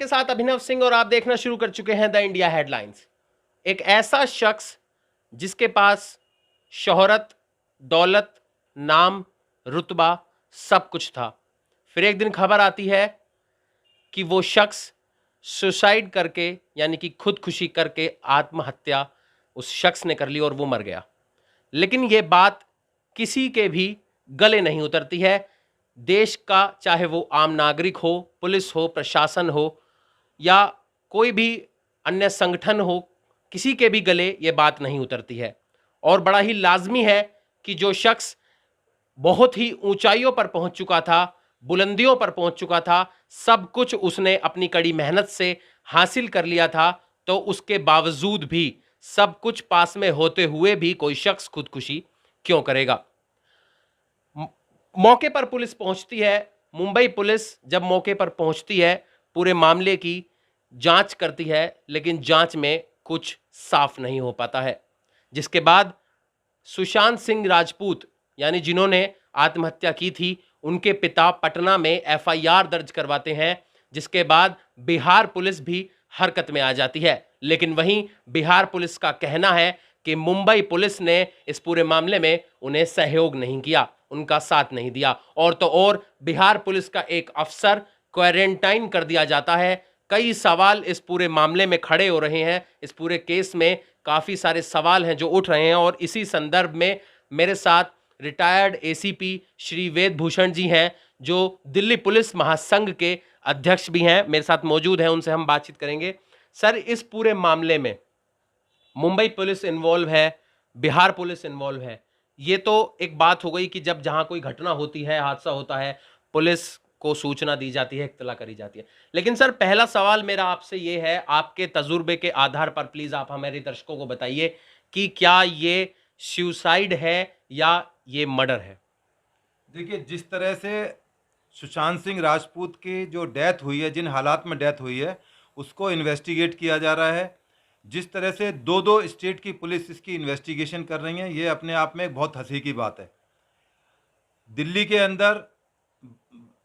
आपके साथ अभिनव सिंह और आप देखना शुरू कर चुके हैं द इंडिया हेडलाइंस। एक ऐसा शख्स जिसके पास शोहरत, दौलत, नाम, रुतबा सब कुछ था, फिर एक दिन खबर आती है कि वो शख्स सुसाइड करके यानी कि खुदकुशी करके आत्महत्या उस शख्स ने कर ली और वो मर गया। लेकिन ये बात किसी के भी गले नहीं उतरती है। देश का चाहे वो आम नागरिक हो, पुलिस हो, प्रशासन हो या कोई भी अन्य संगठन हो, किसी के भी गले ये बात नहीं उतरती है। और बड़ा ही लाजमी है कि जो शख्स बहुत ही ऊंचाइयों पर पहुंच चुका था, बुलंदियों पर पहुंच चुका था, सब कुछ उसने अपनी कड़ी मेहनत से हासिल कर लिया था, तो उसके बावजूद भी, सब कुछ पास में होते हुए भी कोई शख्स खुदकुशी क्यों करेगा। मौके पर पुलिस पहुंचती है। मुंबई पुलिस जब मौके पर पहुंचती है, पूरे मामले की जांच करती है, लेकिन जांच में कुछ साफ नहीं हो पाता है। जिसके बाद सुशांत सिंह राजपूत यानी जिन्होंने आत्महत्या की थी, उनके पिता पटना में एफआईआर दर्ज करवाते हैं, जिसके बाद बिहार पुलिस भी हरकत में आ जाती है। लेकिन वहीं बिहार पुलिस का कहना है कि मुंबई पुलिस ने इस पूरे मामले में उन्हें सहयोग नहीं किया, उनका साथ नहीं दिया। और तो और बिहार पुलिस का एक अफसर क्वारंटाइन कर दिया जाता है। कई सवाल इस पूरे मामले में खड़े हो रहे हैं। इस पूरे केस में काफी सारे सवाल हैं जो उठ रहे हैं, और इसी संदर्भ में मेरे साथ रिटायर्ड एसीपी श्री वेद भूषण जी हैं, जो दिल्ली पुलिस महासंघ के अध्यक्ष भी हैं, मेरे साथ मौजूद हैं। उनसे हम बातचीत करेंगे। सर, इस पूरे मामले में मुंबई पुलिस इन्वॉल्व है, बिहार पुलिस इन्वॉल्व है। ये तो एक बात हो गई कि जब जहां कोई घटना होती है, हादसा होता है, पुलिस को सूचना दी जाती है, इत्तला करी जाती है। लेकिन सर, पहला सवाल मेरा आपसे ये है, आपके तजुर्बे के आधार पर प्लीज आप हमारे दर्शकों को बताइए कि क्या ये सुसाइड है या ये मर्डर है। देखिए, जिस तरह से सुशांत सिंह राजपूत की जो डेथ हुई है, जिन हालात में डेथ हुई है, उसको इन्वेस्टिगेट किया जा रहा है। जिस तरह से दो दो स्टेट की पुलिस इसकी इन्वेस्टिगेशन कर रही है, ये अपने आप में एक बहुत हंसी की बात है। दिल्ली के अंदर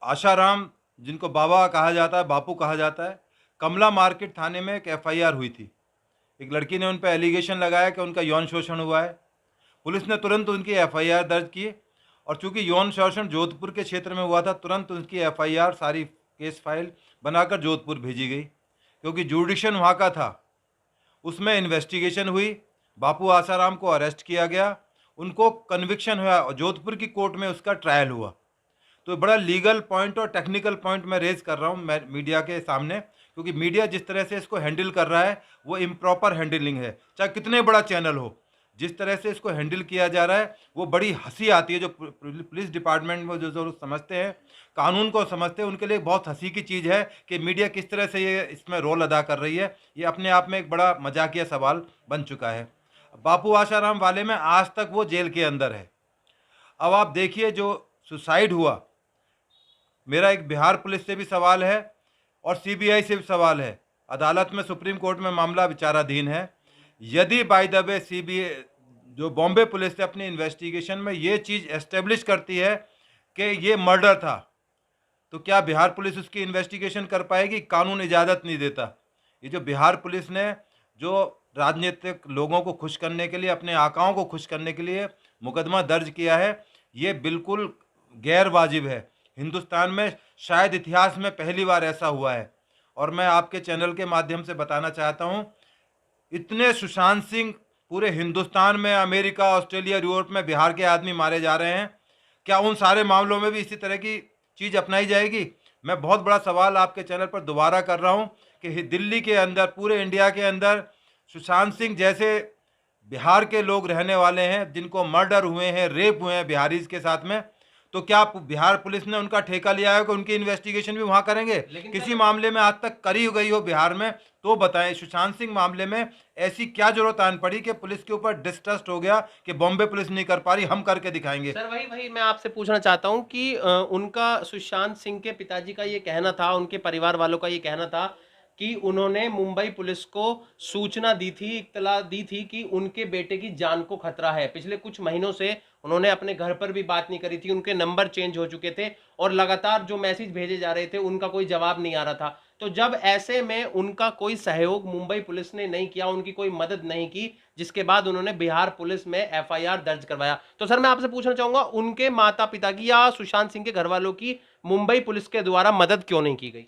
आशाराम, जिनको बाबा कहा जाता है, बापू कहा जाता है, कमला मार्केट थाने में एक एफआईआर हुई थी। एक लड़की ने उन पर एलिगेशन लगाया कि उनका यौन शोषण हुआ है। पुलिस ने तुरंत उनकी एफआईआर दर्ज की, और चूंकि यौन शोषण जोधपुर के क्षेत्र में हुआ था, तुरंत उनकी एफआईआर सारी केस फाइल बनाकर जोधपुर भेजी गई, क्योंकि जुडिशन वहाँ का था। उसमें इन्वेस्टिगेशन हुई, बापू आसाराम को अरेस्ट किया गया, उनको कन्विक्शन हुआ और जोधपुर की कोर्ट में उसका ट्रायल हुआ। तो बड़ा लीगल पॉइंट और टेक्निकल पॉइंट मैं रेज कर रहा हूँ मैं मीडिया के सामने, क्योंकि मीडिया जिस तरह से इसको हैंडल कर रहा है वो इम्प्रॉपर हैंडलिंग है। चाहे कितने बड़ा चैनल हो, जिस तरह से इसको हैंडल किया जा रहा है वो बड़ी हंसी आती है। जो पुलिस डिपार्टमेंट में जो लोग समझते हैं, कानून को समझते हैं, उनके लिए बहुत हंसी की चीज़ है कि मीडिया किस तरह से ये इसमें रोल अदा कर रही है। ये अपने आप में एक बड़ा मजाकिया सवाल बन चुका है। बापू आशाराम वाले में आज तक वो जेल के अंदर है। अब आप देखिए, जो सुसाइड हुआ, मेरा एक बिहार पुलिस से भी सवाल है और सीबीआई से भी सवाल है। अदालत में, सुप्रीम कोर्ट में मामला विचाराधीन है। यदि बाय द वे सीबीआई, जो बॉम्बे पुलिस है, अपनी इन्वेस्टिगेशन में ये चीज़ एस्टेब्लिश करती है कि ये मर्डर था, तो क्या बिहार पुलिस उसकी इन्वेस्टिगेशन कर पाएगी? कानून इजाज़त नहीं देता। ये जो बिहार पुलिस ने जो राजनीतिक लोगों को खुश करने के लिए, अपने आकाओं को खुश करने के लिए मुकदमा दर्ज किया है, ये बिल्कुल गैर वाजिब है। हिंदुस्तान में शायद इतिहास में पहली बार ऐसा हुआ है। और मैं आपके चैनल के माध्यम से बताना चाहता हूँ, इतने सुशांत सिंह पूरे हिंदुस्तान में, अमेरिका, ऑस्ट्रेलिया, यूरोप में बिहार के आदमी मारे जा रहे हैं। क्या उन सारे मामलों में भी इसी तरह की चीज़ अपनाई जाएगी? मैं बहुत बड़ा सवाल आपके चैनल पर दोबारा कर रहा हूँ कि दिल्ली के अंदर, पूरे इंडिया के अंदर सुशांत सिंह जैसे बिहार के लोग रहने वाले हैं, जिनको मर्डर हुए हैं, रेप हुए हैं बिहारीज के साथ में, तो क्या बिहार पुलिस ने उनका ठेका लिया है कि उनकी इन्वेस्टिगेशन भी वहां करेंगे? किसी मामले में आज तक करी गई हो बिहार में तो बताएं। सुशांत सिंह मामले में ऐसी क्या जरूरत आन पड़ी कि पुलिस के ऊपर डिस्ट्रस्ट हो गया कि बॉम्बे पुलिस नहीं कर पा रही, हम करके दिखाएंगे? सर, वही मैं आपसे पूछना चाहता हूं कि उनका, सुशांत सिंह के पिताजी का ये कहना था, उनके परिवार वालों का ये कहना था कि उन्होंने मुंबई पुलिस को सूचना दी थी, इत्तला दी थी कि उनके बेटे की जान को खतरा है। पिछले कुछ महीनों से उन्होंने अपने घर पर भी बात नहीं करी थी, उनके नंबर चेंज हो चुके थे और लगातार जो मैसेज भेजे जा रहे थे उनका कोई जवाब नहीं आ रहा था। तो जब ऐसे में उनका कोई सहयोग मुंबई पुलिस ने नहीं किया, उनकी कोई मदद नहीं की, जिसके बाद उन्होंने बिहार पुलिस में एफआईआर दर्ज करवाया, तो सर मैं आपसे पूछना चाहूंगा उनके माता पिता की या सुशांत सिंह के घर वालों की मुंबई पुलिस के द्वारा मदद क्यों नहीं की गई?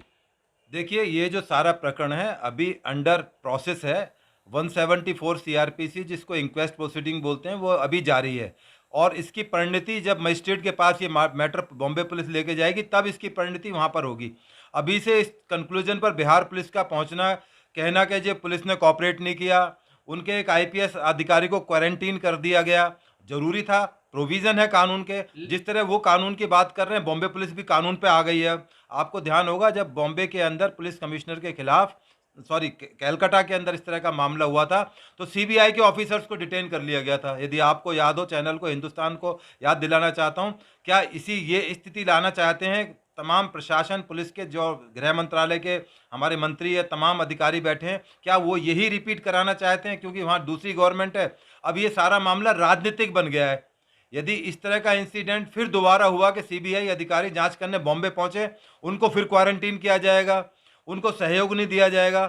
देखिए, ये जो सारा प्रकरण है अभी अंडर प्रोसेस है। 174 सीआरपीसी, जिसको इंक्वेस्ट प्रोसीडिंग बोलते हैं, वो अभी जारी है। और इसकी परिणति जब मजिस्ट्रेट के पास ये मैटर बॉम्बे पुलिस लेके जाएगी, तब इसकी परिणति वहाँ पर होगी। अभी से इस कंक्लूजन पर बिहार पुलिस का पहुँचना, कहना कि जो पुलिस ने कॉपरेट नहीं किया, उनके एक आईपीएस अधिकारी को क्वारंटीन कर दिया गया, जरूरी था, प्रोविजन है कानून के। जिस तरह वो कानून की बात कर रहे हैं, बॉम्बे पुलिस भी कानून पे आ गई है। आपको ध्यान होगा, जब बॉम्बे के अंदर पुलिस कमिश्नर के खिलाफ, सॉरी कैलकाटा के अंदर इस तरह का मामला हुआ था, तो सीबीआई के ऑफिसर्स को डिटेन कर लिया गया था। यदि आपको याद हो, चैनल को, हिंदुस्तान को याद दिलाना चाहता हूं, क्या इसी ये स्थिति लाना चाहते हैं? तमाम प्रशासन, पुलिस के जो गृह मंत्रालय के हमारे मंत्री है, तमाम अधिकारी बैठे हैं, क्या वो यही रिपीट कराना चाहते हैं? क्योंकि वहाँ दूसरी गवर्नमेंट है। अब ये सारा मामला राजनीतिक बन गया है। यदि इस तरह का इंसिडेंट फिर दोबारा हुआ कि सीबीआई अधिकारी जांच करने बॉम्बे पहुंचे, उनको फिर क्वारंटीन किया जाएगा, उनको सहयोग नहीं दिया जाएगा।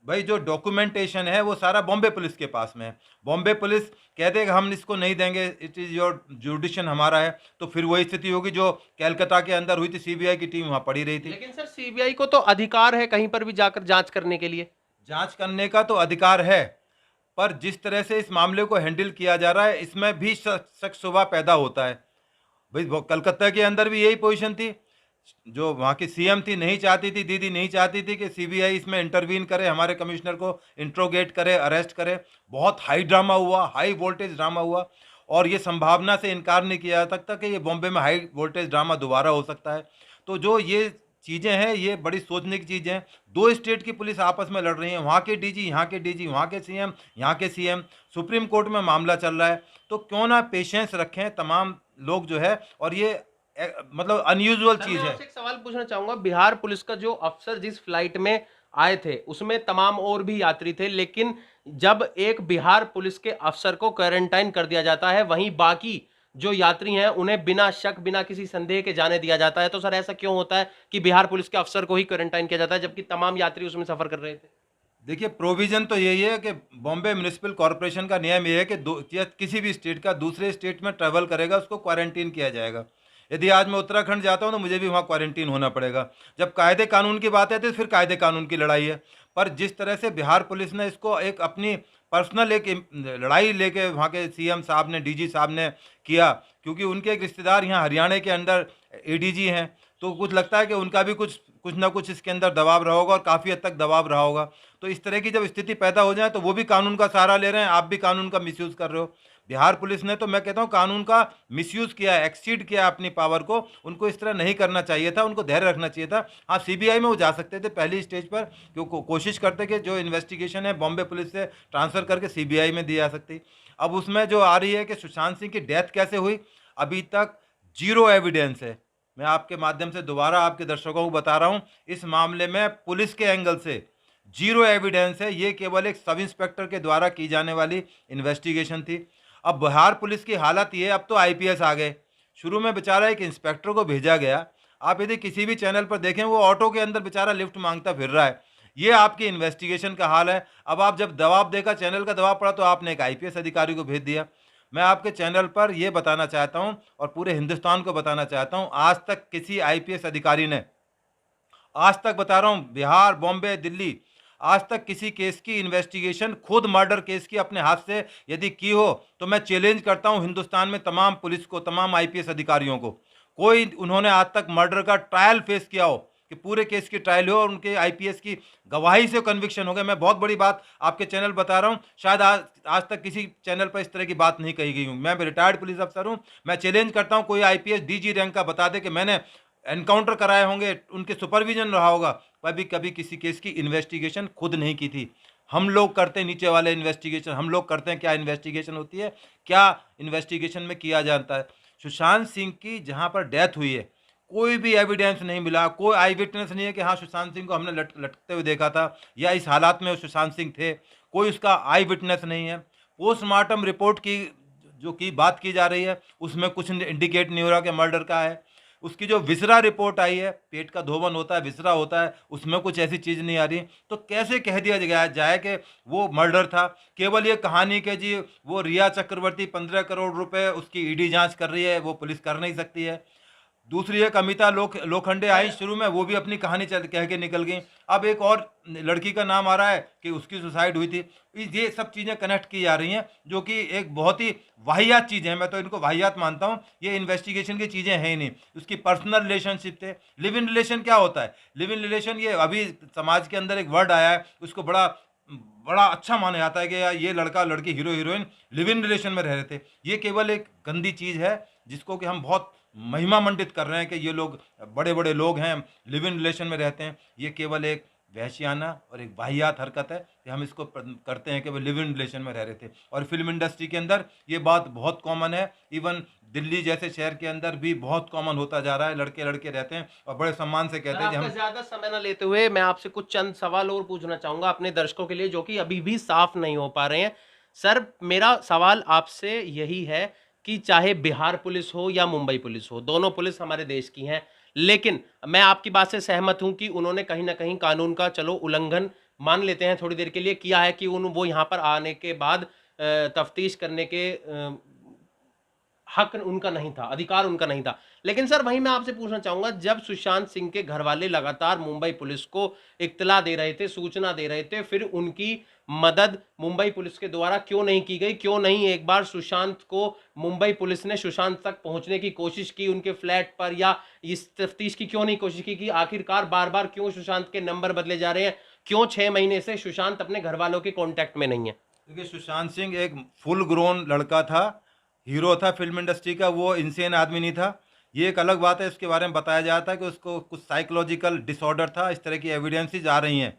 भाई, जो डॉक्यूमेंटेशन है वो सारा बॉम्बे पुलिस के पास में है। बॉम्बे पुलिस कह देगा हम इसको नहीं देंगे, इट इज़ योर जुडिशन, हमारा है, तो फिर वही स्थिति होगी जो कलकत्ता के अंदर हुई थी। सीबीआई की टीम वहां पड़ी रही थी। लेकिन सर सीबीआई को तो अधिकार है कहीं पर भी जाकर जांच करने के लिए। जांच करने का तो अधिकार है, पर जिस तरह से इस मामले को हैंडल किया जा रहा है, इसमें भी शक शुबा पैदा होता है। भाई, कलकत्ता के अंदर भी यही पोजीशन थी। जो वहाँ की सीएम थी, नहीं चाहती थी, दीदी नहीं चाहती थी कि सीबीआई इसमें इंटरवीन करे, हमारे कमिश्नर को इंट्रोगेट करे, अरेस्ट करे। बहुत हाई ड्रामा हुआ, हाई वोल्टेज ड्रामा हुआ, और ये संभावना से इनकार नहीं किया जा सकता कि ये बॉम्बे में हाई वोल्टेज ड्रामा दोबारा हो सकता है। तो जो ये चीज़ें हैं, ये बड़ी सोचने की चीज़ें हैं। दो स्टेट की पुलिस आपस में लड़ रही है, वहाँ के डीजी, यहाँ के डीजी, वहाँ के सीएम, यहाँ के सीएम, सुप्रीम कोर्ट में मामला चल रहा है। तो क्यों ना पेशेंस रखें तमाम लोग जो है, और ये मतलब अनयूजुअल चीज मैं है। आपसे एक सवाल पूछना चाहूंगा, बिहार पुलिस का जो अफसर जिस फ्लाइट में आए थे उसमें तमाम और भी यात्री थे, लेकिन जब एक बिहार पुलिस के अफसर को क्वारंटाइन कर दिया जाता है, वहीं बाकी जो यात्री हैं उन्हें बिना शक, बिना किसी संदेह के जाने दिया जाता है, तो सर ऐसा क्यों होता है कि बिहार पुलिस के अफसर को ही क्वारंटाइन किया जाता है जबकि तमाम यात्री उसमें सफर कर रहे थे? देखिए, प्रोविजन तो यही है कि बॉम्बे म्यूनिसिपल कॉरपोरेशन का नियम ये है कि किसी भी स्टेट का दूसरे स्टेट में ट्रैवल करेगा, उसको क्वारंटीन किया जाएगा। यदि आज मैं उत्तराखंड जाता हूँ तो मुझे भी वहाँ क्वारंटीन होना पड़ेगा। जब कायदे कानून की बात है तो फिर कायदे कानून की लड़ाई है। पर जिस तरह से बिहार पुलिस ने इसको एक अपनी पर्सनल एक लड़ाई लेके वहाँ के सीएम साहब ने, डीजी साहब ने किया, क्योंकि उनके एक रिश्तेदार यहाँ हरियाणा के अंदर एडीजी हैं, तो कुछ लगता है कि उनका भी कुछ ना कुछ इसके अंदर दबाव रहा होगा, और काफ़ी हद तक दबाव रहा होगा। तो इस तरह की जब स्थिति पैदा हो जाए तो वो भी कानून का सहारा ले रहे हैं, आप भी कानून का मिसयूज़ कर रहे हो। बिहार पुलिस ने तो, मैं कहता हूँ, कानून का मिसयूज़ किया, एक्सीड किया अपनी पावर को। उनको इस तरह नहीं करना चाहिए था, उनको धैर्य रखना चाहिए था। हाँ, सीबीआई में वो जा सकते थे पहली स्टेज पर, क्योंकि कोशिश करते कि जो इन्वेस्टिगेशन है बॉम्बे पुलिस से ट्रांसफ़र करके सीबीआई में दी जा सकती। अब उसमें जो आ रही है कि सुशांत सिंह की डेथ कैसे हुई, अभी तक जीरो एविडेंस है। मैं आपके माध्यम से दोबारा आपके दर्शकों को बता रहा हूं, इस मामले में पुलिस के एंगल से जीरो एविडेंस है। ये केवल एक सब इंस्पेक्टर के द्वारा की जाने वाली इन्वेस्टिगेशन थी। अब बिहार पुलिस की हालत ये, अब तो आईपीएस आ गए। शुरू में बेचारा एक इंस्पेक्टर को भेजा गया। आप यदि किसी भी चैनल पर देखें, वो ऑटो के अंदर बेचारा लिफ्ट मांगता फिर रहा है। ये आपकी इन्वेस्टिगेशन का हाल है। अब आप जब दबाव देखा, चैनल का दबाव पड़ा, तो आपने एक आईपीएस अधिकारी को भेज दिया। मैं आपके चैनल पर यह बताना चाहता हूं और पूरे हिंदुस्तान को बताना चाहता हूं, आज तक किसी आईपीएस अधिकारी ने, आज तक बता रहा हूं, बिहार, बॉम्बे, दिल्ली, आज तक किसी केस की इन्वेस्टिगेशन, खुद मर्डर केस की अपने हाथ से यदि की हो, तो मैं चैलेंज करता हूं हिंदुस्तान में तमाम पुलिस को, तमाम आईपीएस अधिकारियों को, कोई उन्होंने आज तक मर्डर का ट्रायल फेस किया हो, कि पूरे केस की ट्रायल हो और उनके आईपीएस की गवाही से कन्विक्शन हो गया। मैं बहुत बड़ी बात आपके चैनल बता रहा हूं, शायद आज तक किसी चैनल पर इस तरह की बात नहीं कही गई हूं। मैं रिटायर्ड पुलिस अफसर हूं, मैं चैलेंज करता हूं, कोई आईपीएस डीजी रैंक का बता दे कि मैंने एनकाउंटर कराए होंगे, उनके सुपरविजन रहा होगा, कभी कभी किसी केस की इन्वेस्टिगेशन खुद नहीं की थी। हम लोग करते हैं नीचे वाले इन्वेस्टिगेशन, हम लोग करते हैं क्या इन्वेस्टिगेशन होती है, क्या इन्वेस्टिगेशन में किया जाता है। सुशांत सिंह की जहां पर डेथ हुई है, कोई भी एविडेंस नहीं मिला, कोई आई विटनेस नहीं है कि हाँ सुशांत सिंह को हमने लटकते हुए देखा था या इस हालात में सुशांत सिंह थे, कोई उसका आई विटनेस नहीं है। पोस्टमार्टम रिपोर्ट की जो की बात की जा रही है, उसमें कुछ इंडिकेट नहीं हो रहा कि मर्डर का है। उसकी जो विसरा रिपोर्ट आई है, पेट का धोवन होता है, विसरा होता है, उसमें कुछ ऐसी चीज़ नहीं आ रही, तो कैसे कह दिया गया जाए कि वो मर्डर था। केवल ये कहानी के जी वो रिया चक्रवर्ती 15 करोड़ रुपए उसकी ईडी जांच कर रही है, वो पुलिस कर नहीं सकती है। दूसरी एक अमिता लोखंडे आई शुरू में, वो भी अपनी कहानी कह के निकल गई। अब एक और लड़की का नाम आ रहा है कि उसकी सुसाइड हुई थी। ये सब चीज़ें कनेक्ट की जा रही हैं, जो कि एक बहुत ही वाहियात चीज़ है। मैं तो इनको वाहियात मानता हूँ, ये इन्वेस्टिगेशन की चीज़ें हैं ही नहीं। उसकी पर्सनल रिलेशनशिप थे। लिव इन रिलेशन क्या होता है? लिव इन रिलेशन ये अभी समाज के अंदर एक वर्ड आया है, उसको बड़ा बड़ा अच्छा माना जाता है कि यार ये लड़का लड़की hero heroine live in relation में रह रहे थे। ये केवल एक गंदी चीज़ है जिसको कि हम बहुत महिमा मंडित कर रहे हैं कि ये लोग बड़े बड़े लोग हैं, लिव इन रिलेशन में रहते हैं। ये केवल एक वहशियाना और एक वाहियात हरकत है कि हम इसको करते हैं कि वो लिव इन रिलेशन में रह रहे थे। और फिल्म इंडस्ट्री के अंदर ये बात बहुत कॉमन है। इवन दिल्ली जैसे शहर के अंदर भी बहुत कॉमन होता जा रहा है। लड़के लड़के रहते हैं और बड़े सम्मान से कहते हैं कि आपका हम। ज्यादा समय न लेते हुए मैं आपसे कुछ चंद सवाल और पूछना चाहूंगा अपने दर्शकों के लिए, जो कि अभी भी साफ नहीं हो पा रहे हैं। सर, मेरा सवाल आपसे यही है कि चाहे बिहार पुलिस हो या मुंबई पुलिस हो, दोनों पुलिस हमारे देश की हैं, लेकिन मैं आपकी बात से सहमत हूं कि उन्होंने कहीं ना कहीं कानून का, चलो उल्लंघन मान लेते हैं थोड़ी देर के लिए, किया है कि वो यहाँ पर आने के बाद तफ्तीश करने के हक उनका नहीं था, अधिकार उनका नहीं था। लेकिन सर, वहीं मैं आपसे पूछना चाहूंगा, जब सुशांत सिंह के घर वाले लगातार मुंबई पुलिस को इत्तला दे रहे थे, सूचना दे रहे थे, फिर उनकी मदद मुंबई पुलिस के द्वारा क्यों नहीं की गई? क्यों नहीं एक बार सुशांत को मुंबई पुलिस ने सुशांत तक पहुंचने की कोशिश की, उनके फ्लैट पर, या इस तफ्तीश की क्यों नहीं कोशिश की कि आखिरकार बार बार क्यों सुशांत के नंबर बदले जा रहे हैं? क्यों 6 महीने से सुशांत अपने घर वालों के कॉन्टेक्ट में नहीं है? देखिए, सुशांत सिंह एक फुल ग्रोन लड़का था, हीरो था फिल्म इंडस्ट्री का, वो इंसेन आदमी नहीं था। ये एक अलग बात है, इसके बारे में बताया जाता है कि उसको कुछ साइकोलॉजिकल डिसऑर्डर था। इस तरह की एविडेंसेस आ रही हैं।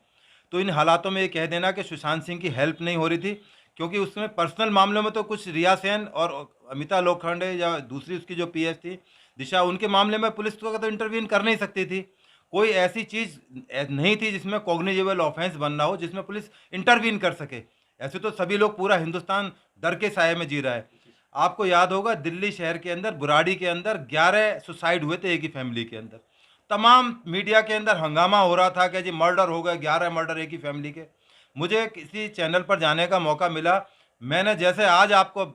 तो इन हालातों में ये कह देना कि सुशांत सिंह की हेल्प नहीं हो रही थी, क्योंकि उसमें पर्सनल मामलों में तो कुछ रिया सेन और अमिता लोखंडे या दूसरी उसकी जो पीएस थी दिशा, उनके मामले में पुलिस तो इंटरवीन कर नहीं सकती थी। कोई ऐसी चीज़ नहीं थी जिसमें कॉग्निजेबल ऑफेंस बनना हो, जिसमें पुलिस इंटरवीन कर सके। ऐसे तो सभी लोग, पूरा हिंदुस्तान डर के साए में जी रहा है। आपको याद होगा, दिल्ली शहर के अंदर बुराड़ी के अंदर 11 सुसाइड हुए थे एक ही फैमिली के अंदर। तमाम मीडिया के अंदर हंगामा हो रहा था कि जी मर्डर हो गए, 11 मर्डर एक ही फैमिली के। मुझे किसी चैनल पर जाने का मौका मिला, मैंने जैसे आज आपको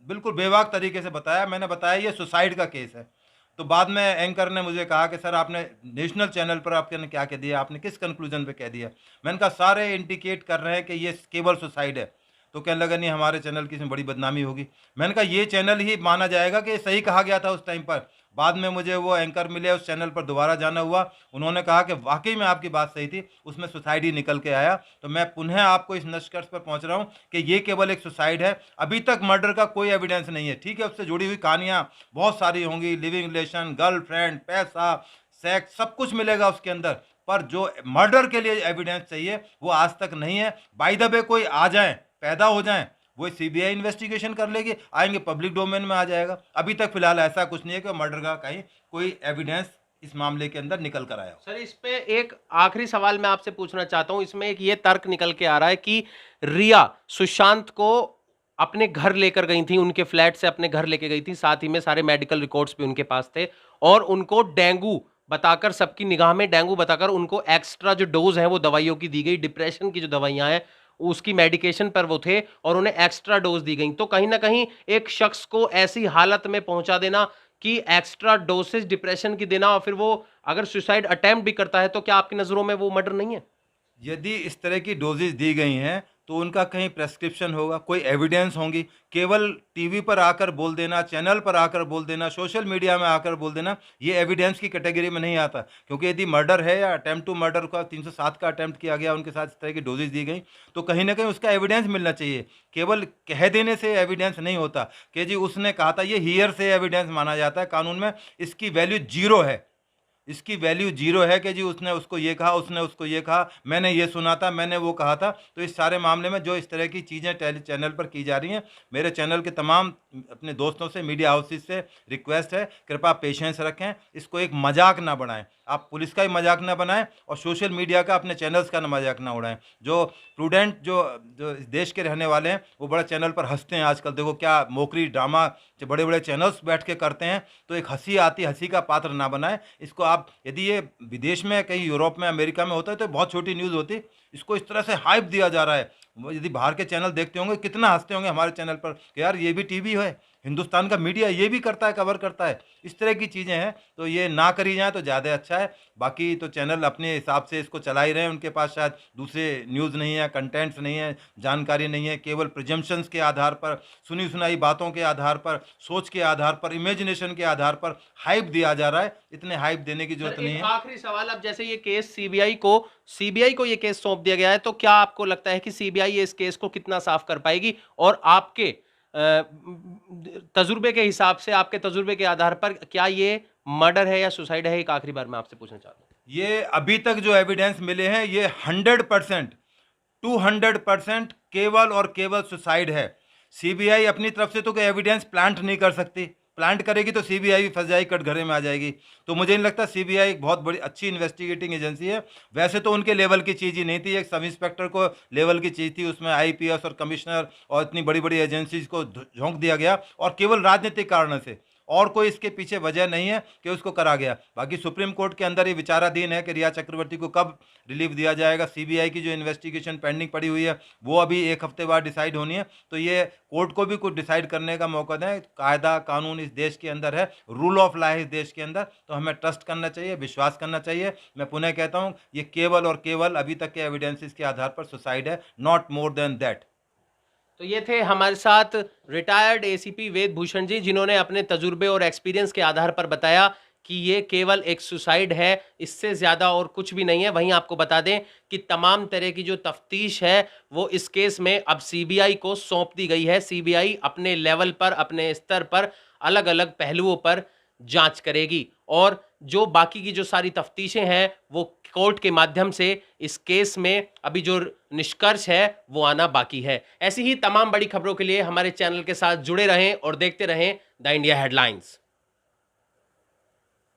बिल्कुल बेबाक तरीके से बताया, मैंने बताया ये सुसाइड का केस है। तो बाद में एंकर ने मुझे कहा कि सर आपने नेशनल चैनल पर आपने क्या कह दिया, आपने किस कंक्लूजन पे कह दिया? मैंने कहा सारे इंडिकेट कर रहे हैं कि ये केवल सुसाइड है। तो कहने लगा नहीं, हमारे चैनल की इसमें बड़ी बदनामी होगी। मैंने कहा ये चैनल ही माना जाएगा कि सही कहा गया था उस टाइम पर। बाद में मुझे वो एंकर मिले, उस चैनल पर दोबारा जाना हुआ, उन्होंने कहा कि वाकई में आपकी बात सही थी, उसमें सुसाइड ही निकल के आया। तो मैं पुनः आपको इस निष्कर्ष पर पहुंच रहा हूं कि ये केवल एक सुसाइड है। अभी तक मर्डर का कोई एविडेंस नहीं है। ठीक है, उससे जुड़ी हुई कहानियां बहुत सारी होंगी, लिविंग रिलेशन, गर्लफ्रेंड, पैसा, सेक्स, सब कुछ मिलेगा उसके अंदर, पर जो मर्डर के लिए एविडेंस चाहिए वो आज तक नहीं है। बाय द वे कोई आ जाए, पैदा हो जाए, वो सीबीआई इन्वेस्टिगेशन कर लेगी, आएंगे पब्लिक डोमेन में आ जाएगा। अभी तक फिलहाल ऐसा कुछ नहीं है कि मर्डर का कहीं कोई एविडेंस इस मामले के अंदर निकल कर आया। सर, इस पे एक आखिरी सवाल मैं आपसे पूछना चाहता हूं। इसमें एक ये तर्क निकल के आ रहा है कि रिया सुशांत को अपने घर लेकर गई थी, उनके फ्लैट से अपने घर लेके गई थी, साथ ही में सारे मेडिकल रिकॉर्ड्स भी उनके पास थे, और उनको डेंगू बताकर, सबकी निगाह में डेंगू बताकर उनको एक्स्ट्रा जो डोज है वो दवाइयों की दी गई। डिप्रेशन की जो दवाइयां हैं उसकी मेडिकेशन पर वो थे, और उन्हें एक्स्ट्रा डोज दी गई। तो कहीं ना कहीं एक शख्स को ऐसी हालत में पहुंचा देना कि एक्स्ट्रा डोसेज डिप्रेशन की देना, और फिर वो अगर सुसाइड अटेम्प्ट भी करता है, तो क्या आपकी नजरों में वो मर्डर नहीं है? यदि इस तरह की डोजेज दी गई हैं तो उनका कहीं प्रेस्क्रिप्शन होगा, कोई एविडेंस होंगी। केवल टीवी पर आकर बोल देना, चैनल पर आकर बोल देना, सोशल मीडिया में आकर बोल देना, ये एविडेंस की कैटेगरी में नहीं आता। क्योंकि यदि मर्डर है या अटेम्प्ट टू मर्डर का 307 का अटेम्प्ट किया गया, उनके साथ इस तरह की डोजेज दी गई, तो कहीं ना कहीं उसका एविडेंस मिलना चाहिए। केवल कह देने से एविडेंस नहीं होता कि जी उसने कहा था, ये हियर से एविडेंस माना जाता है कानून में, इसकी वैल्यू जीरो है। इसकी वैल्यू जीरो है कि जी उसने उसको ये कहा, उसने उसको ये कहा, मैंने ये सुना था, मैंने वो कहा था। तो इस सारे मामले में जो इस तरह की चीज़ें चैनल पर की जा रही हैं, मेरे चैनल के तमाम अपने दोस्तों से, मीडिया हाउसेस से रिक्वेस्ट है, कृपया पेशेंस रखें, इसको एक मजाक ना बनाएं। आप पुलिस का ही मजाक ना बनाएं और सोशल मीडिया का, अपने चैनल्स का मजाक ना उड़ाएं। जो प्रूडेंट जो जो इस देश के रहने वाले हैं वो बड़ा चैनल पर हंसते हैं आजकल। देखो क्या मोकरी ड्रामा जो बड़े बड़े चैनल्स बैठ के करते हैं, तो एक हंसी आती, हंसी का पात्र ना बनाए इसको आप। यदि ये विदेश में कहीं यूरोप में, अमेरिका में होता है तो बहुत छोटी न्यूज़ होती, इसको इस तरह से हाइप दिया जा रहा है। यदि बाहर के चैनल देखते होंगे कितना हंसते होंगे हमारे चैनल पर कि यार ये भी टीवी है, हिंदुस्तान का मीडिया ये भी करता है, कवर करता है। इस तरह की चीज़ें हैं, तो ये ना करी जाए तो ज़्यादा अच्छा है। बाकी तो चैनल अपने हिसाब से इसको चला ही रहे हैं, उनके पास शायद दूसरे न्यूज़ नहीं है, कंटेंट्स नहीं है, जानकारी नहीं है, केवल प्रिजम्पशंस के आधार पर, सुनी सुनाई बातों के आधार पर, सोच के आधार पर, इमेजिनेशन के आधार पर हाइप दिया जा रहा है। इतने हाइप देने की जरूरत नहीं एक है। आखिरी सवाल, अब जैसे ये केस सीबीआई को ये केस सौंप दिया गया है, तो क्या आपको लगता है कि सीबीआई इस केस को कितना साफ कर पाएगी? और आपके तजुर्बे के हिसाब से, आपके तजुर्बे के आधार पर, क्या ये मर्डर है या सुसाइड है? एक आखिरी बार मैं आपसे पूछना चाहता हूँ। ये अभी तक जो एविडेंस मिले हैं ये 100%, 200% केवल और केवल सुसाइड है। सीबीआई अपनी तरफ से तो कोई एविडेंस प्लांट नहीं कर सकती, प्लांट करेगी तो सीबीआई भी फंस जाएगी, कटघरे में आ जाएगी। तो मुझे नहीं लगता, सीबीआई एक बहुत बड़ी अच्छी इन्वेस्टिगेटिंग एजेंसी है। वैसे तो उनके लेवल की चीज़ ही नहीं थी, एक सब इंस्पेक्टर को लेवल की चीज़ थी, उसमें आईपीएस और कमिश्नर और इतनी बड़ी बड़ी एजेंसीज को झोंक दिया गया, और केवल राजनीतिक कारण से, और कोई इसके पीछे वजह नहीं है कि उसको करा गया। बाकी सुप्रीम कोर्ट के अंदर ये विचाराधीन है कि रिया चक्रवर्ती को कब रिलीफ दिया जाएगा। सीबीआई की जो इन्वेस्टिगेशन पेंडिंग पड़ी हुई है वो अभी एक हफ्ते बाद डिसाइड होनी है। तो ये कोर्ट को भी कुछ डिसाइड करने का मौका दें। कायदा कानून इस देश के अंदर है, रूल ऑफ लॉ है इस देश के अंदर, तो हमें ट्रस्ट करना चाहिए, विश्वास करना चाहिए। मैं पुनः कहता हूँ, ये केवल और केवल अभी तक के एविडेंसेस के आधार पर सुसाइड है, नॉट मोर देन दैट। तो ये थे हमारे साथ रिटायर्ड एसीपी वेद भूषण जी, जिन्होंने अपने तजुर्बे और एक्सपीरियंस के आधार पर बताया कि ये केवल एक सुसाइड है, इससे ज़्यादा और कुछ भी नहीं है। वहीं आपको बता दें कि तमाम तरह की जो तफ्तीश है वो इस केस में अब सीबीआई को सौंप दी गई है। सीबीआई अपने लेवल पर, अपने स्तर पर, अलग अलग पहलुओं पर जांच करेगी, और जो बाकी की जो सारी तफ्तीशें हैं वो कोर्ट के माध्यम से इस केस में अभी जो निष्कर्ष है वो आना बाकी है। ऐसी ही तमाम बड़ी खबरों के लिए हमारे चैनल के साथ जुड़े रहें और देखते रहें द इंडिया हेडलाइंस।